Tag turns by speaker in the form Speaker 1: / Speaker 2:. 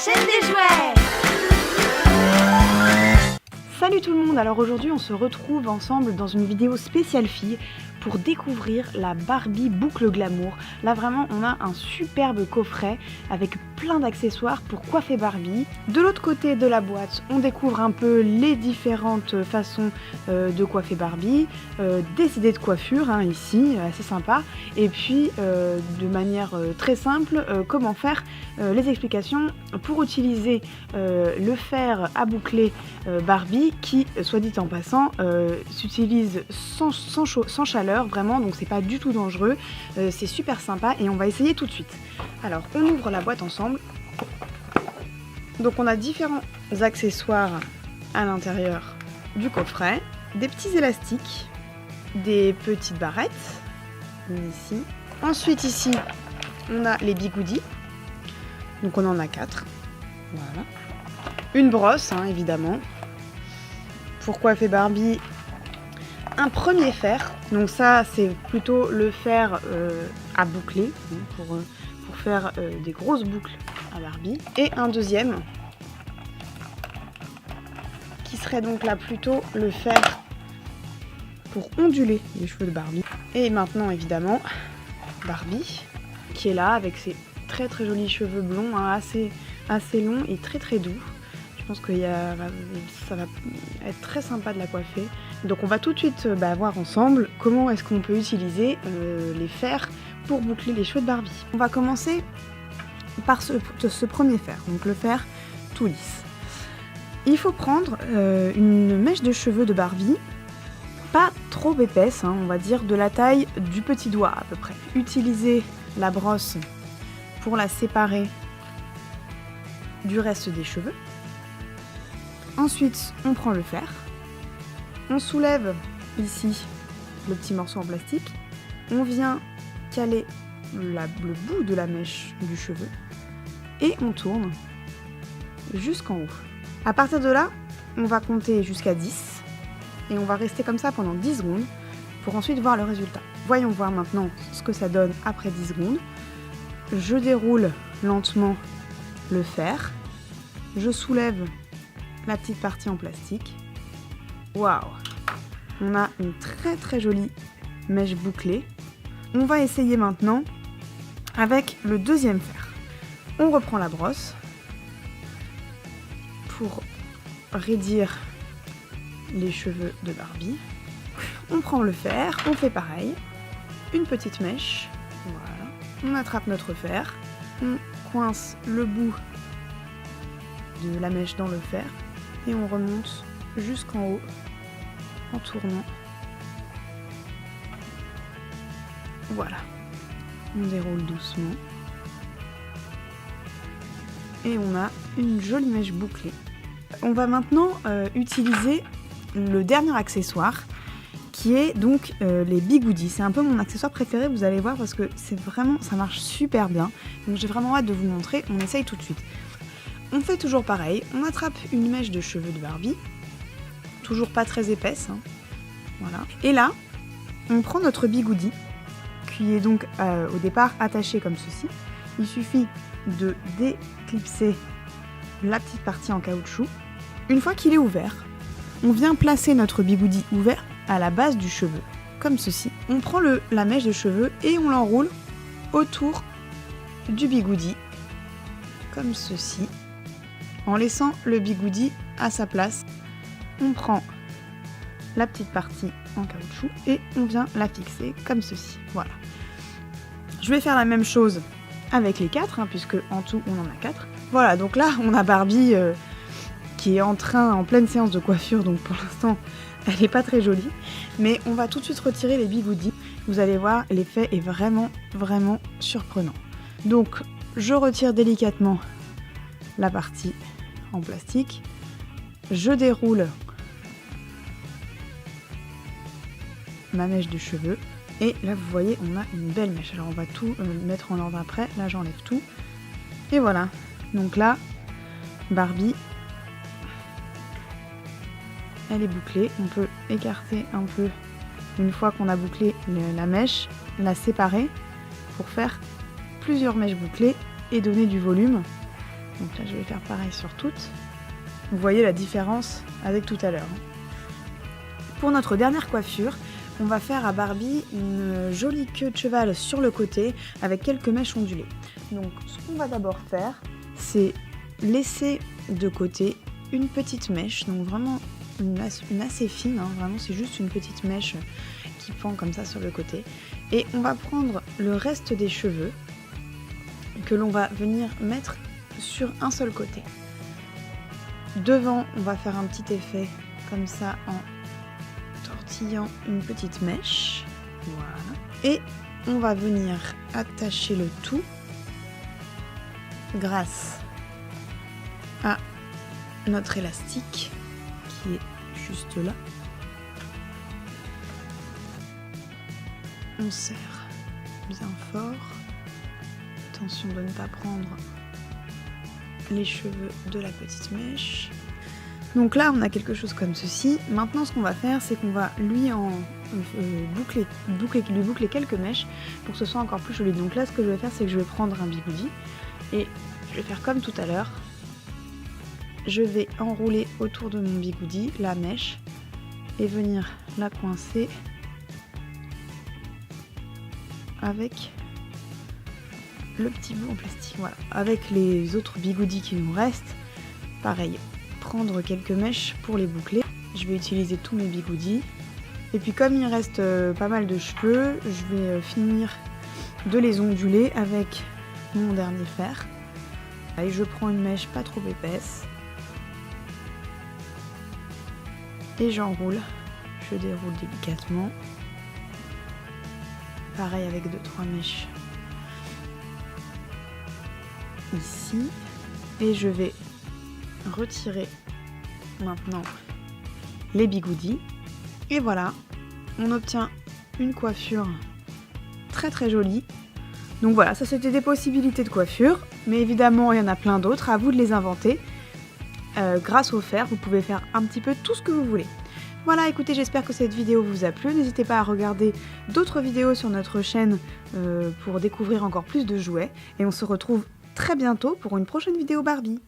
Speaker 1: chaîne des jouets.
Speaker 2: Salut tout le monde, alors aujourd'hui on se retrouve ensemble dans une vidéo spéciale fille pour découvrir la Barbie boucle glamour. Là vraiment on a un superbe coffret avec plein d'accessoires pour coiffer Barbie. De l'autre côté de la boîte on découvre un peu les différentes façons de coiffer Barbie, des idées de coiffure ici, assez sympa, et puis de manière très simple comment faire les explications pour utiliser le fer à boucler Barbie qui, soit dit en passant, s'utilise sans chaleur vraiment, donc c'est pas du tout dangereux, c'est super sympa et on va essayer tout de suite. Alors on ouvre la boîte ensemble. Donc on a différents accessoires à l'intérieur du coffret, des petits élastiques, des petites barrettes, ici. Ensuite ici on a les bigoudis, donc on en a 4, voilà. Une brosse évidemment, pour coiffer Barbie. Un premier fer, donc ça c'est plutôt le fer à boucler pour faire des grosses boucles à Barbie, et un deuxième qui serait donc là plutôt le fer pour onduler les cheveux de Barbie. Et maintenant évidemment Barbie qui est là avec ses très très jolis cheveux blonds, assez longs et très très doux. Je pense que ça va être très sympa de la coiffer. Donc on va tout de suite voir ensemble comment est-ce qu'on peut utiliser les fers pour boucler les cheveux de Barbie. On va commencer par ce premier fer, donc le fer tout lisse. Il faut prendre une mèche de cheveux de Barbie, pas trop épaisse, on va dire de la taille du petit doigt à peu près. Utilisez la brosse pour la séparer du reste des cheveux. Ensuite, on prend le fer, on soulève ici le petit morceau en plastique, on vient caler le bout de la mèche du cheveu et on tourne jusqu'en haut. À partir de là, on va compter jusqu'à 10 et on va rester comme ça pendant 10 secondes pour ensuite voir le résultat. Voyons voir maintenant ce que ça donne après 10 secondes. Je déroule lentement le fer, je soulève la petite partie en plastique. Waouh! On a une très très jolie mèche bouclée. On va essayer maintenant avec le deuxième fer. On reprend la brosse pour raidir les cheveux de Barbie. On prend le fer, on fait pareil. Une petite mèche. Voilà. On attrape notre fer. On coince le bout de la mèche dans le fer. Et on remonte jusqu'en haut en tournant. Voilà. On déroule doucement. Et on a une jolie mèche bouclée. On va maintenant utiliser le dernier accessoire qui est donc les bigoudis. C'est un peu mon accessoire préféré, vous allez voir, parce que c'est vraiment, ça marche super bien. Donc j'ai vraiment hâte de vous montrer. On essaye tout de suite. On fait toujours pareil, on attrape une mèche de cheveux de Barbie, toujours pas très épaisse, voilà. Et là, on prend notre bigoudi, qui est donc au départ attaché comme ceci. Il suffit de déclipser la petite partie en caoutchouc. Une fois qu'il est ouvert, on vient placer notre bigoudi ouvert à la base du cheveu, comme ceci. On prend la mèche de cheveux et on l'enroule autour du bigoudi, comme ceci. En laissant le bigoudi à sa place, on prend la petite partie en caoutchouc et on vient la fixer comme ceci. Voilà. Je vais faire la même chose avec les 4, puisque en tout on en a 4. Voilà, donc là on a Barbie qui est en pleine séance de coiffure, donc pour l'instant elle n'est pas très jolie. Mais on va tout de suite retirer les bigoudis. Vous allez voir, l'effet est vraiment, vraiment surprenant. Donc je retire délicatement la partie en plastique, je déroule ma mèche de cheveux et là vous voyez on a une belle mèche. Alors on va tout mettre en ordre après, là j'enlève tout et voilà. Donc là Barbie elle est bouclée, on peut écarter un peu une fois qu'on a bouclé la mèche, la séparer pour faire plusieurs mèches bouclées et donner du volume Donc là je vais faire pareil sur toutes. Vous voyez la différence avec tout à l'heure. Pour notre dernière coiffure, on va faire à Barbie une jolie queue de cheval sur le côté avec quelques mèches ondulées. Donc ce qu'on va d'abord faire, c'est laisser de côté une petite mèche, donc vraiment une assez fine, hein, vraiment c'est juste une petite mèche qui pend comme ça sur le côté. Et on va prendre le reste des cheveux que l'on va venir mettre sur un seul côté. Devant, on va faire un petit effet comme ça en tortillant une petite mèche. Voilà. Et on va venir attacher le tout grâce à notre élastique qui est juste là. On serre bien fort. Attention de ne pas prendre les cheveux de la petite mèche. Donc là on a quelque chose comme ceci. Maintenant ce qu'on va faire, c'est qu'on va lui boucler quelques mèches pour que ce soit encore plus joli. Donc là ce que je vais faire, c'est que je vais prendre un bigoudi et je vais faire comme tout à l'heure. Je vais enrouler autour de mon bigoudi la mèche et venir la coincer avec le petit bout en plastique. Voilà. Avec les autres bigoudis qui nous restent, pareil, prendre quelques mèches pour les boucler. Je vais utiliser tous mes bigoudis. Et puis comme il reste pas mal de cheveux, je vais finir de les onduler avec mon dernier fer. Et je prends une mèche pas trop épaisse. Et j'enroule. Je déroule délicatement. Pareil avec 2-3 mèches ici. Et je vais retirer maintenant les bigoudis. Et voilà, on obtient une coiffure très très jolie. Donc voilà, ça c'était des possibilités de coiffure. Mais évidemment, il y en a plein d'autres. À vous de les inventer. Grâce au fer, vous pouvez faire un petit peu tout ce que vous voulez. Voilà, écoutez, j'espère que cette vidéo vous a plu. N'hésitez pas à regarder d'autres vidéos sur notre chaîne pour découvrir encore plus de jouets. Et on se retrouve très bientôt pour une prochaine vidéo Barbie.